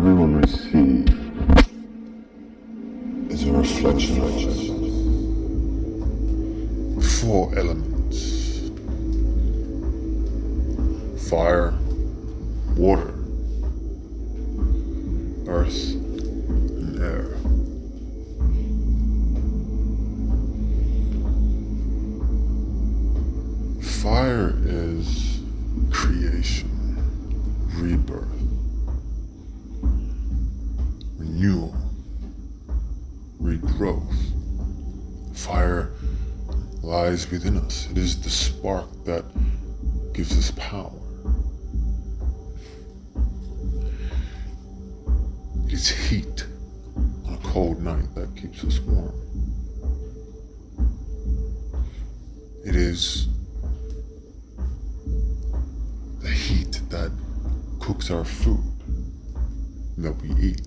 everyone receive is a reflection of four elements: fire, water, earth, and air. Fire is creation, rebirth, renewal, regrowth. Fire lies within us. It is the spark that gives us power. It is heat on a cold night that keeps us warm. It is the heat that cooks our food that we eat.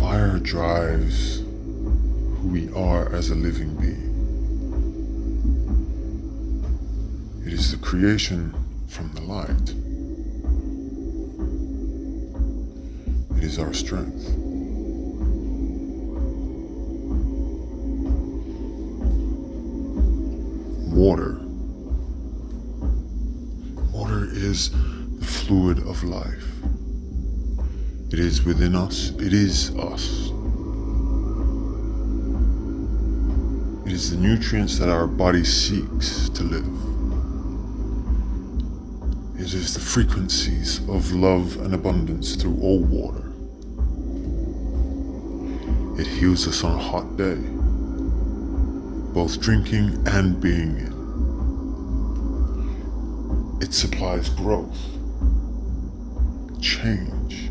Fire drives who we are as a living being. It is the creation from the light. It is our strength. Water. Water is the fluid of life. It is within us. It is us. It is the nutrients that our body seeks to live. It is the frequencies of love and abundance through all water. It heals us on a hot day, both drinking and being in. It supplies growth, change,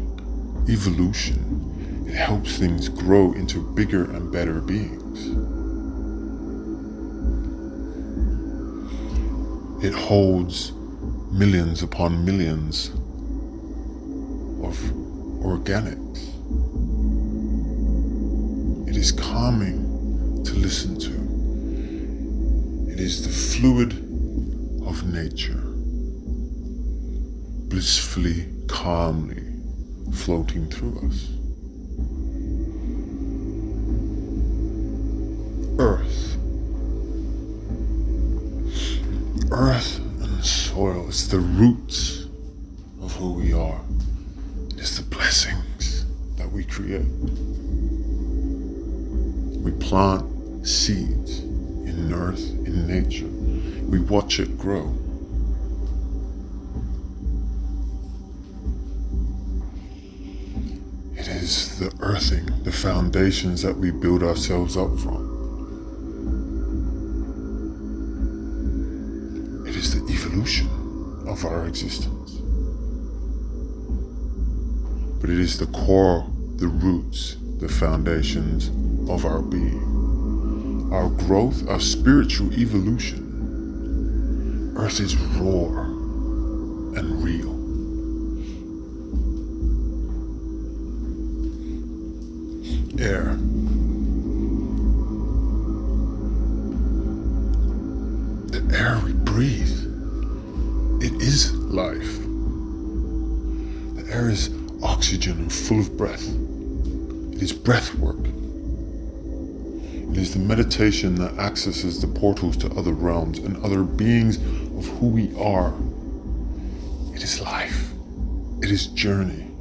evolution. It helps things grow into bigger and better beings. It holds millions upon millions of organics. It is calming to listen to. It is the fluid of nature, blissfully, calmly floating through us. Earth. Earth and soil is the roots of who we are. It is the blessings that we create. We plant seeds in earth, in nature. We watch it grow. It is the earthing, the foundations that we build ourselves up from. It is the evolution of our existence. But it is the core, the roots, the foundations of our being. Our growth, our spiritual evolution. Earth is raw and real. Air. The air we breathe. It is life. The air is oxygen and full of breath. It is breath work. It is the meditation that accesses the portals to other realms and other beings of who we are. It is life. It is journey.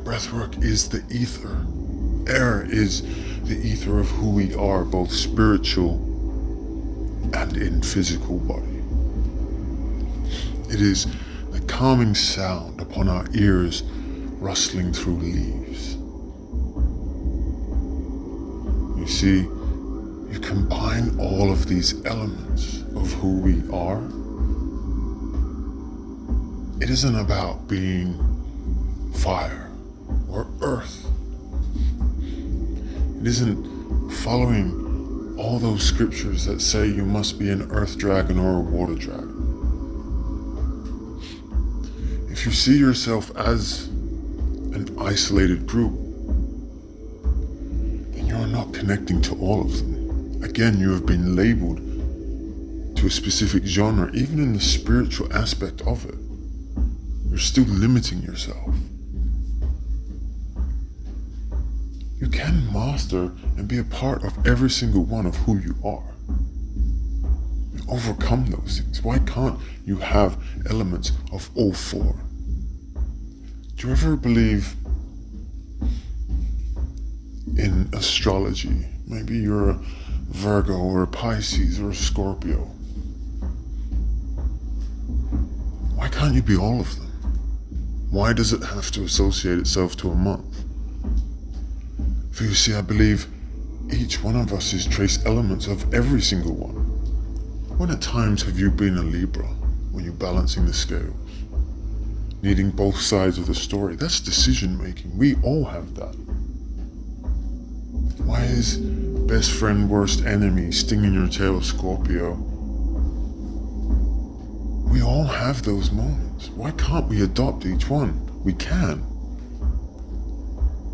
Breathwork is the ether. Air is the ether of who we are, both spiritual and in physical body. It is the calming sound upon our ears rustling through leaves. You see, you combine all of these elements of who we are. It isn't about being fire or earth. It isn't following all those scriptures that say you must be an earth dragon or a water dragon. If you see yourself as an isolated group, then you're not connecting to all of them. Again, you have been labeled to a specific genre, even in the spiritual aspect of it, you're still limiting yourself. You can master and be a part of every single one of who you are. Overcome those things. Why can't you have elements of all four? Do you ever believe in astrology? Maybe you're a Virgo or a Pisces or a Scorpio. Why can't you be all of them? Why does it have to associate itself to a month? For you see, I believe each one of us is trace elements of every single one. When at times have you been a Libra when you're balancing the scales? Needing both sides of the story. That's decision making. We all have that. Why is best friend, worst enemy, stinging your tail, Scorpio? We all have those moments. Why can't we adopt each one? We can.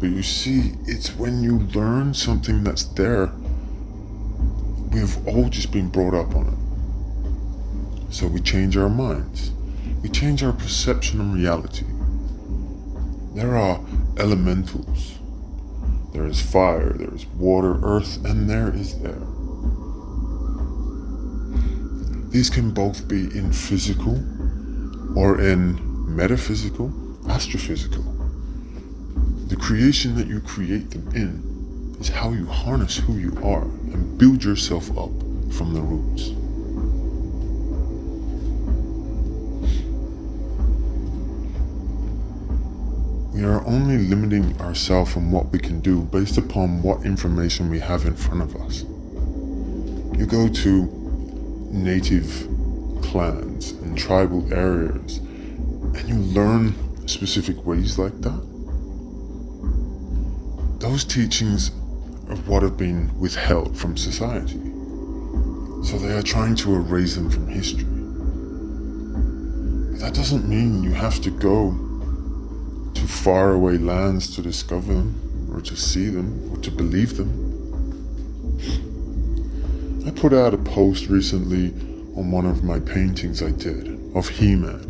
But you see, it's when you learn something that's there, we've all just been brought up on it. So we change our minds. We change our perception of reality. There are elementals. There is fire, there is water, earth, and there is air. These can both be in physical or in metaphysical, astrophysical. The creation that you create them in is how you harness who you are and build yourself up from the roots. We are only limiting ourselves in what we can do based upon what information we have in front of us. You go to native clans and tribal areas and you learn specific ways like that. Those teachings are what have been withheld from society. So they are trying to erase them from history. But that doesn't mean you have to go to faraway lands to discover them, or to see them, or to believe them. I put out a post recently on one of my paintings I did of He-Man.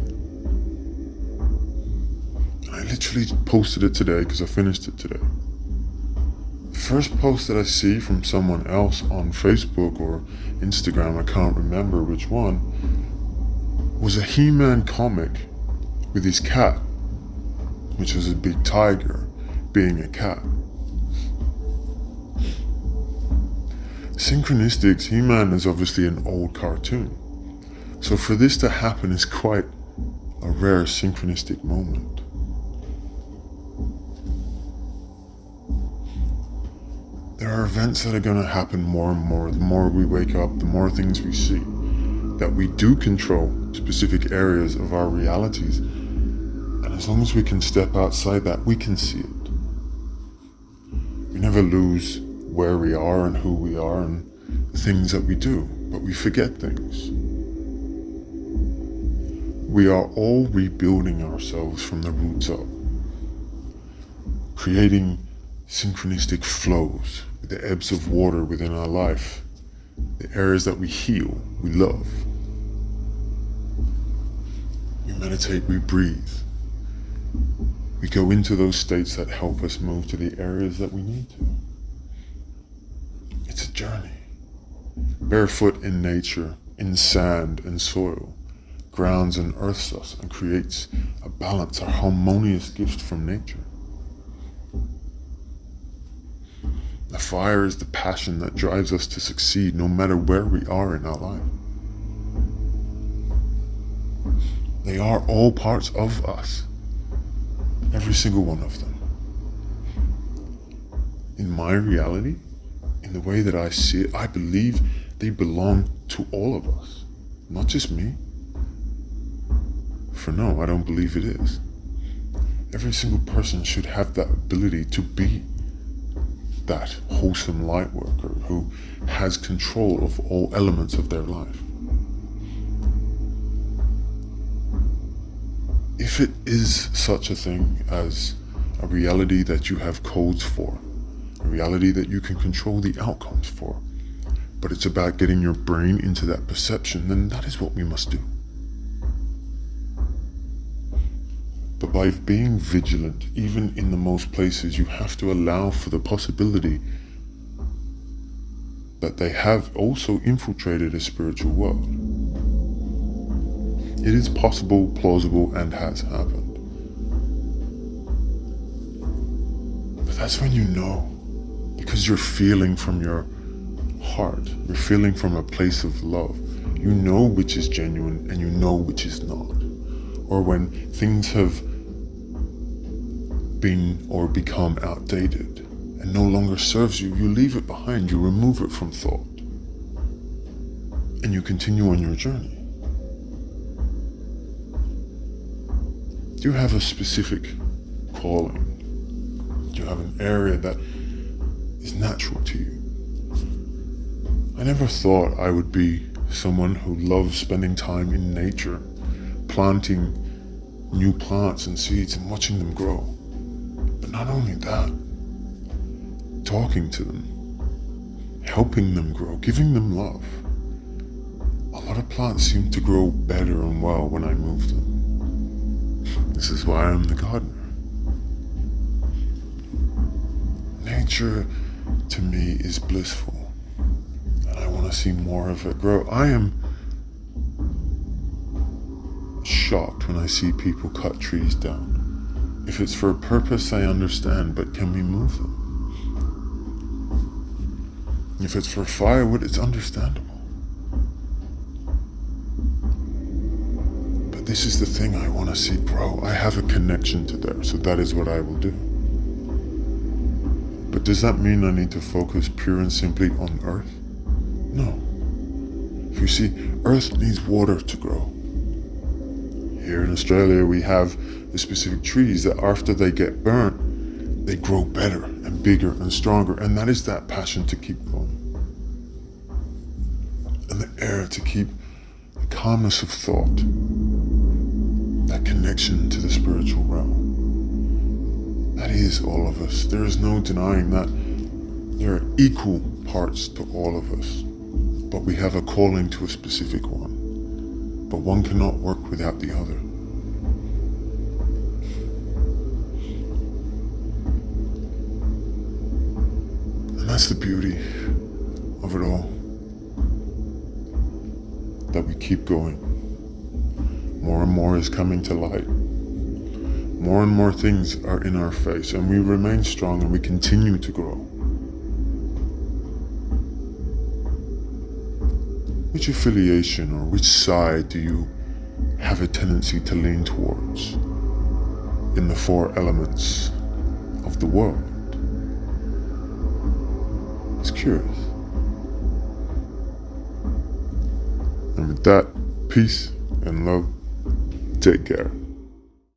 And I literally posted it today because I finished it today. The first post that I see from someone else on Facebook or Instagram, I can't remember which one, was a He-Man comic with his cat, which was a big tiger being a cat. Synchronistic, He-Man is obviously an old cartoon. So for this to happen is quite a rare synchronistic moment. There are events that are going to happen more and more. The more we wake up, the more things we see. That we do control specific areas of our realities. And as long as we can step outside that, we can see it. We never lose where we are and who we are and the things that we do, but we forget things. We are all rebuilding ourselves from the roots up, creating synchronistic flows with the ebbs of water within our life, the areas that we heal, we love. We meditate, we breathe. We go into those states that help us move to the areas that we need to. It's a journey. Barefoot in nature, in sand and soil, grounds and earths us and creates a balance, a harmonious gift from nature. The fire is the passion that drives us to succeed no matter where we are in our life. They are all parts of us. Every single one of them. In my reality, in the way that I see it, I believe they belong to all of us, not just me. For no, I don't believe it is. Every single person should have that ability to be that wholesome light worker who has control of all elements of their life. If it is such a thing as a reality that you have codes for, a reality that you can control the outcomes for, but it's about getting your brain into that perception, then that is what we must do. But by being vigilant, even in the most places, you have to allow for the possibility that they have also infiltrated a spiritual world. It is possible, plausible, and has happened. But that's when you know, because you're feeling from your heart, you're feeling from a place of love. You know which is genuine and you know which is not. Or when things have been or become outdated and no longer serves you, you leave it behind, you remove it from thought, and you continue on your journey. Do you have a specific calling? Do you have an area that is natural to you? I never thought I would be someone who loves spending time in nature, planting new plants and seeds and watching them grow. But not only that, talking to them, helping them grow, giving them love. A lot of plants seem to grow better and well when I move them. This is why I'm the gardener. Nature, to me, is blissful, and I want to see more of it grow. I am shocked when I see people cut trees down. If it's for a purpose, I understand, but can we move them? If it's for firewood, it's understandable. But this is the thing I want to see grow. I have a connection to there, so that is what I will do. But does that mean I need to focus pure and simply on Earth? No. If you see, Earth needs water to grow. Here in Australia, we have the specific trees that after they get burnt, they grow better and bigger and stronger. And that is that passion to keep going. And the air to keep the calmness of thought, that connection to the spiritual realm. That is all of us. There is no denying that there are equal parts to all of us. But we have a calling to a specific one. But one cannot work without the other. And that's the beauty of it all. That we keep going. More and more is coming to light. More and more things are in our face, and we remain strong and we continue to grow. Which affiliation or which side do you have a tendency to lean towards in the four elements of the world? It's curious. And with that, peace and love. Take care.